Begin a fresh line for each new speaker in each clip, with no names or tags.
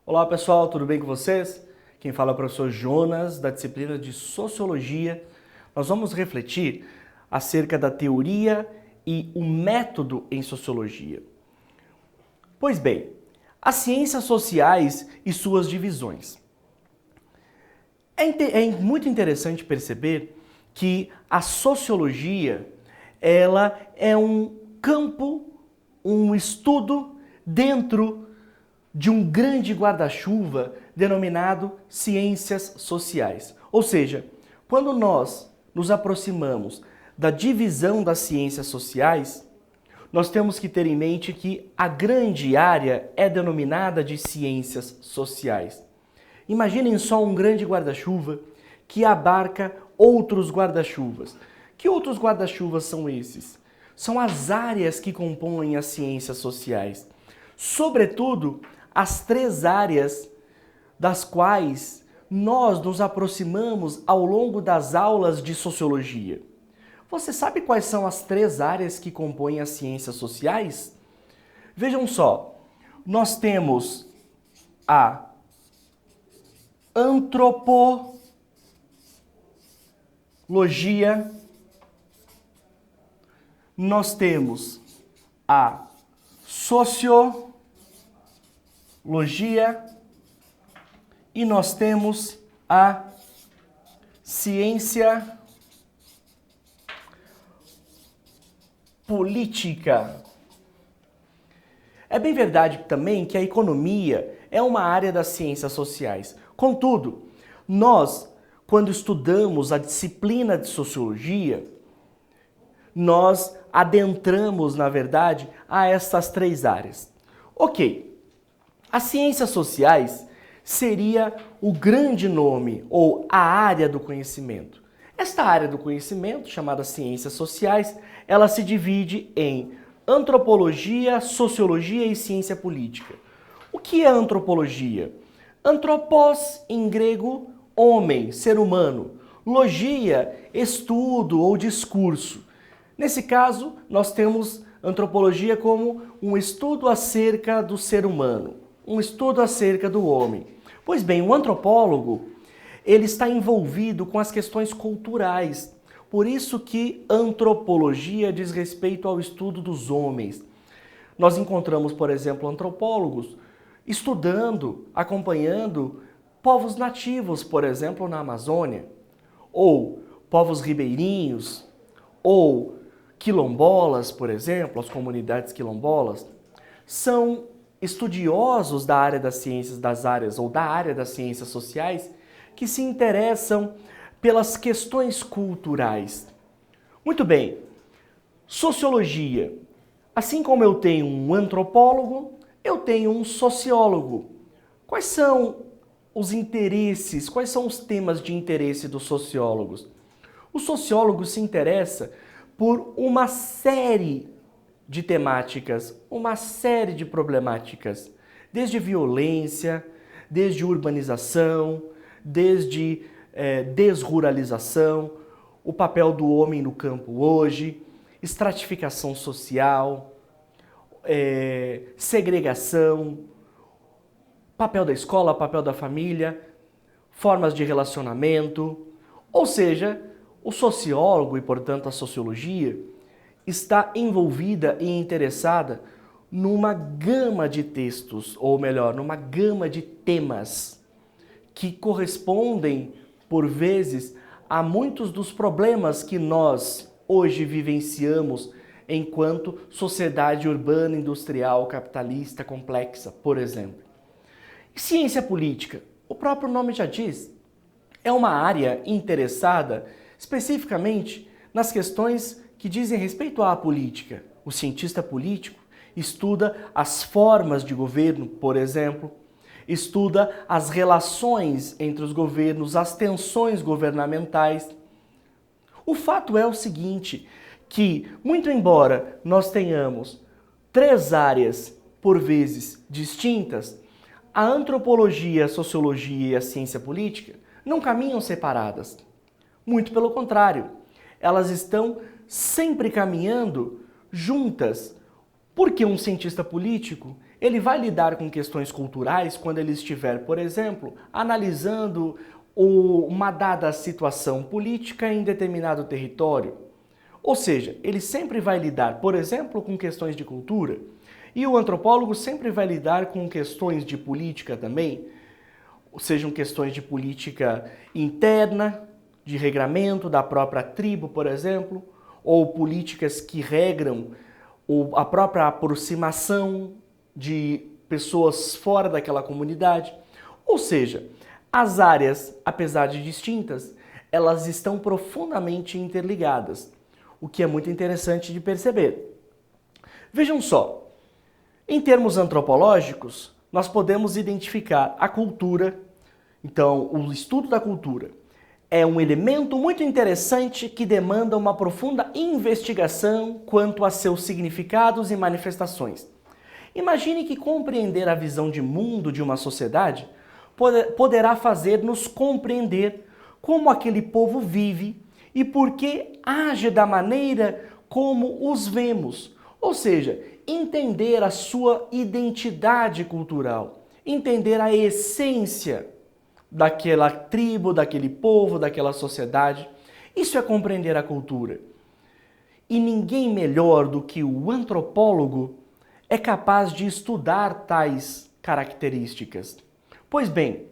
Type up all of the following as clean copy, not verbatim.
Olá pessoal, tudo bem com vocês? Quem fala é o professor Jonas, da disciplina de Sociologia. Nós vamos refletir acerca da teoria e o método em Sociologia. Pois bem, as ciências sociais e suas divisões. É muito interessante perceber que a Sociologia, ela é um campo, um estudo dentro de um grande guarda-chuva denominado ciências sociais. Ou seja, quando nós nos aproximamos da divisão das ciências sociais, nós temos que ter em mente que a grande área é denominada de ciências sociais. Imaginem só um grande guarda-chuva que abarca outros guarda-chuvas. Que outros guarda-chuvas são esses? São as áreas que compõem as ciências sociais. Sobretudo, as três áreas das quais nós nos aproximamos ao longo das aulas de sociologia. Você sabe quais são as três áreas que compõem as ciências sociais? Vejam só, nós temos a antropologia, nós temos a sociologia e nós temos a ciência política. É bem verdade também que a economia é uma área das ciências sociais. Contudo, nós, quando estudamos a disciplina de sociologia, nós adentramos, na verdade, a essas três áreas. Ok, as ciências sociais seria o grande nome ou a área do conhecimento. Esta área do conhecimento, chamada ciências sociais, ela se divide em antropologia, sociologia e ciência política. O que é antropologia? Anthropos, em grego, homem, ser humano. Logia, estudo ou discurso. Nesse caso, nós temos antropologia como um estudo acerca do ser humano, um estudo acerca do homem. Pois bem, o antropólogo, ele está envolvido com as questões culturais. Por isso que antropologia diz respeito ao estudo dos homens. Nós encontramos, por exemplo, antropólogos estudando, acompanhando povos nativos, por exemplo, na Amazônia, ou povos ribeirinhos, ou quilombolas, por exemplo, as comunidades quilombolas, são estudiosos da área das ciências das áreas ou da área das ciências sociais que se interessam pelas questões culturais. Muito bem, sociologia. Assim como eu tenho um antropólogo, eu tenho um sociólogo. Quais são os interesses, quais são os temas de interesse dos sociólogos? O sociólogo se interessa por uma série de temáticas, uma série de problemáticas, desde violência, desde urbanização, desde desruralização, o papel do homem no campo hoje, estratificação social, segregação, papel da escola, papel da família, formas de relacionamento, ou seja, o sociólogo e, portanto, a sociologia está envolvida e interessada numa gama de textos, ou melhor, numa gama de temas que correspondem, por vezes, a muitos dos problemas que nós hoje vivenciamos enquanto sociedade urbana, industrial, capitalista, complexa, por exemplo. Ciência política, o próprio nome já diz, é uma área interessada especificamente nas questões que dizem respeito à política. O cientista político estuda as formas de governo, por exemplo, estuda as relações entre os governos, as tensões governamentais. O fato é o seguinte, que, muito embora nós tenhamos três áreas, por vezes, distintas, a antropologia, a sociologia e a ciência política não caminham separadas. Muito pelo contrário, elas estão sempre caminhando juntas, porque um cientista político Ele vai lidar com questões culturais quando ele estiver, por exemplo, analisando uma dada situação política em determinado território. Ou seja, ele sempre vai lidar, por exemplo, com questões de cultura. E o antropólogo sempre vai lidar com questões de política também, sejam questões de política interna, de regramento da própria tribo, por exemplo, ou políticas que regram a própria aproximação de pessoas fora daquela comunidade. Ou seja, as áreas, apesar de distintas, elas estão profundamente interligadas, o que é muito interessante de perceber. Vejam só, em termos antropológicos, nós podemos identificar a cultura. Então, o estudo da cultura é um elemento muito interessante que demanda uma profunda investigação quanto a seus significados e manifestações. Imagine que compreender a visão de mundo de uma sociedade poderá fazer-nos compreender como aquele povo vive e por que age da maneira como os vemos. Ou seja, entender a sua identidade cultural, entender a essência daquela tribo, daquele povo, daquela sociedade. Isso é compreender a cultura. E ninguém melhor do que o antropólogo é capaz de estudar tais características. Pois bem,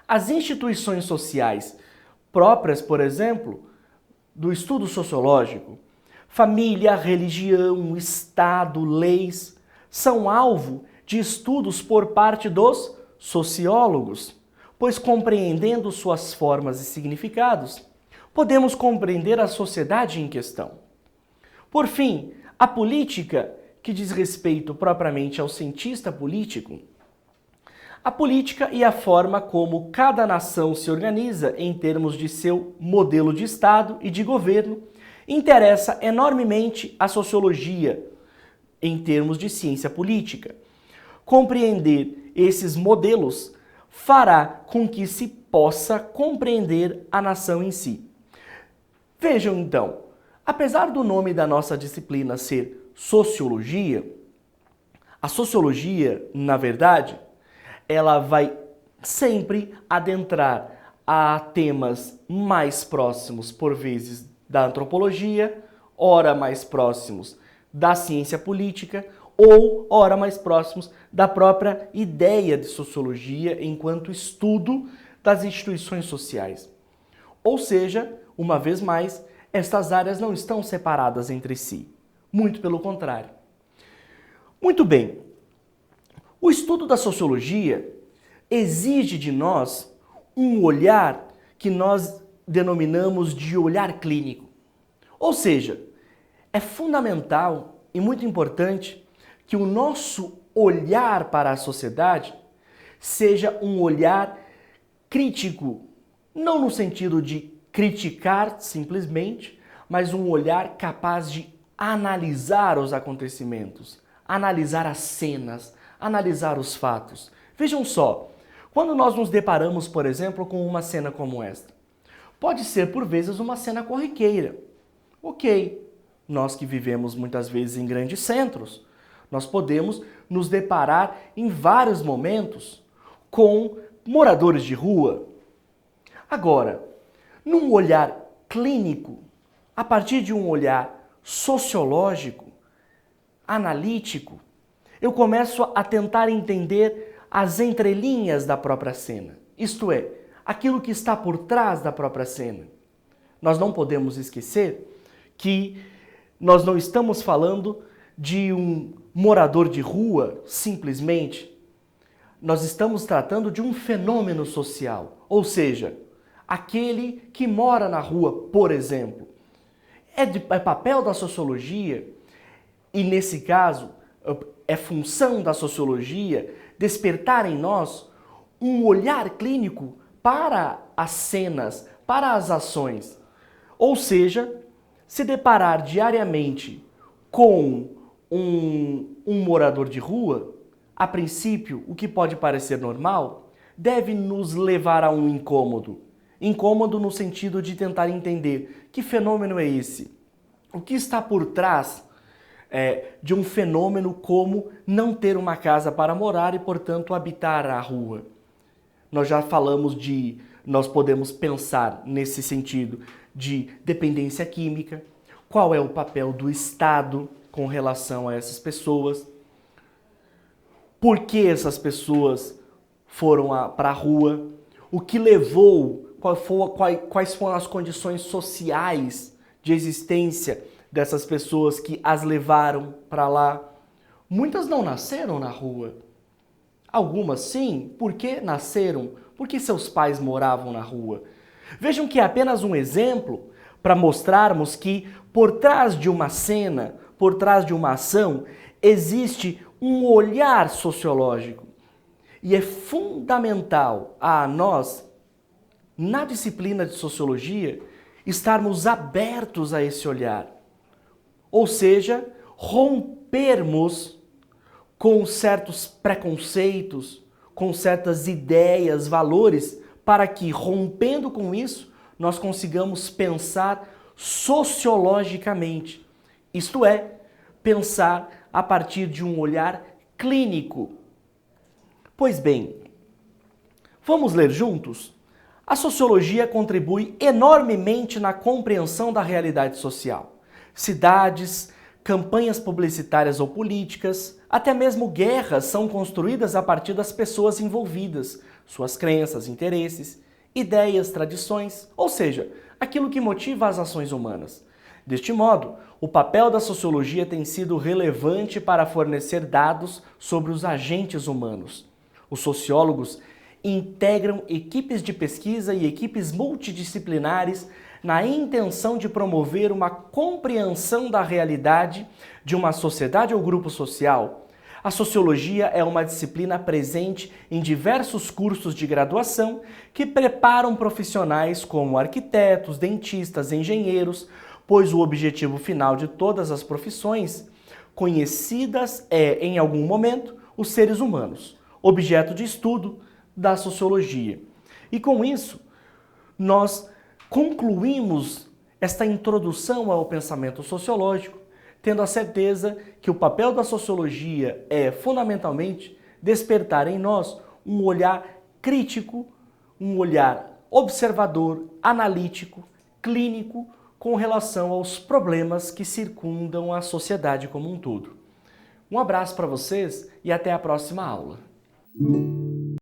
as instituições sociais próprias, por exemplo, do estudo sociológico, família, religião, Estado, leis, são alvo de estudos por parte dos sociólogos, pois compreendendo suas formas e significados, podemos compreender a sociedade em questão. Por fim, a política, que diz respeito propriamente ao cientista político, a política e a forma como cada nação se organiza em termos de seu modelo de Estado e de governo interessa enormemente a sociologia em termos de ciência política. Compreender esses modelos fará com que se possa compreender a nação em si. Vejam então, apesar do nome da nossa disciplina ser sociologia, a sociologia, na verdade, ela vai sempre adentrar a temas mais próximos, por vezes, da antropologia, ora mais próximos da ciência política, ou ora mais próximos da própria ideia de sociologia enquanto estudo das instituições sociais. Ou seja, uma vez mais, estas áreas não estão separadas entre si. Muito pelo contrário. Muito bem. O estudo da sociologia exige de nós um olhar que nós denominamos de olhar clínico. Ou seja, é fundamental e muito importante que o nosso olhar para a sociedade seja um olhar crítico, não no sentido de criticar simplesmente, mas um olhar capaz de analisar os acontecimentos, analisar as cenas, analisar os fatos. Vejam só, quando nós nos deparamos, por exemplo, com uma cena como esta, pode ser por vezes uma cena corriqueira. Ok, nós que vivemos muitas vezes em grandes centros, nós podemos nos deparar em vários momentos com moradores de rua. Agora, num olhar clínico, a partir de um olhar sociológico, analítico, eu começo a tentar entender as entrelinhas da própria cena, isto é, aquilo que está por trás da própria cena. Nós não podemos esquecer que nós não estamos falando de um morador de rua, simplesmente. Nós estamos tratando de um fenômeno social, ou seja, aquele que mora na rua, por exemplo. É papel da sociologia, e nesse caso, é função da sociologia despertar em nós um olhar clínico para as cenas, para as ações. Ou seja, se deparar diariamente com um morador de rua, a princípio, o que pode parecer normal, deve nos levar a um incômodo. Incômodo no sentido de tentar entender que fenômeno é esse, o que está por trás de um fenômeno como não ter uma casa para morar e, portanto, habitar a rua. Nós já falamos nós podemos pensar nesse sentido de dependência química, qual é o papel do Estado com relação a essas pessoas, por que essas pessoas foram para a rua, o que levou, quais foram as condições sociais de existência dessas pessoas que as levaram para lá. Muitas não nasceram na rua. Algumas sim, por que nasceram? Porque seus pais moravam na rua. Vejam que é apenas um exemplo para mostrarmos que por trás de uma cena, por trás de uma ação, existe um olhar sociológico. E é fundamental a nós, na disciplina de sociologia, estarmos abertos a esse olhar. Ou seja, rompermos com certos preconceitos, com certas ideias, valores, para que, rompendo com isso, nós consigamos pensar sociologicamente. Isto é, pensar a partir de um olhar clínico. Pois bem, vamos ler juntos? A sociologia contribui enormemente na compreensão da realidade social. Cidades, campanhas publicitárias ou políticas, até mesmo guerras são construídas a partir das pessoas envolvidas, suas crenças, interesses, ideias, tradições, ou seja, aquilo que motiva as ações humanas. Deste modo, o papel da sociologia tem sido relevante para fornecer dados sobre os agentes humanos. Os sociólogos integram equipes de pesquisa e equipes multidisciplinares na intenção de promover uma compreensão da realidade de uma sociedade ou grupo social. A sociologia é uma disciplina presente em diversos cursos de graduação que preparam profissionais como arquitetos, dentistas, engenheiros, pois o objetivo final de todas as profissões conhecidas é, em algum momento, os seres humanos, objeto de estudo da sociologia. E com isso, nós concluímos esta introdução ao pensamento sociológico, tendo a certeza que o papel da sociologia é, fundamentalmente, despertar em nós um olhar crítico, um olhar observador, analítico, clínico, com relação aos problemas que circundam a sociedade como um todo. Um abraço para vocês e até a próxima aula.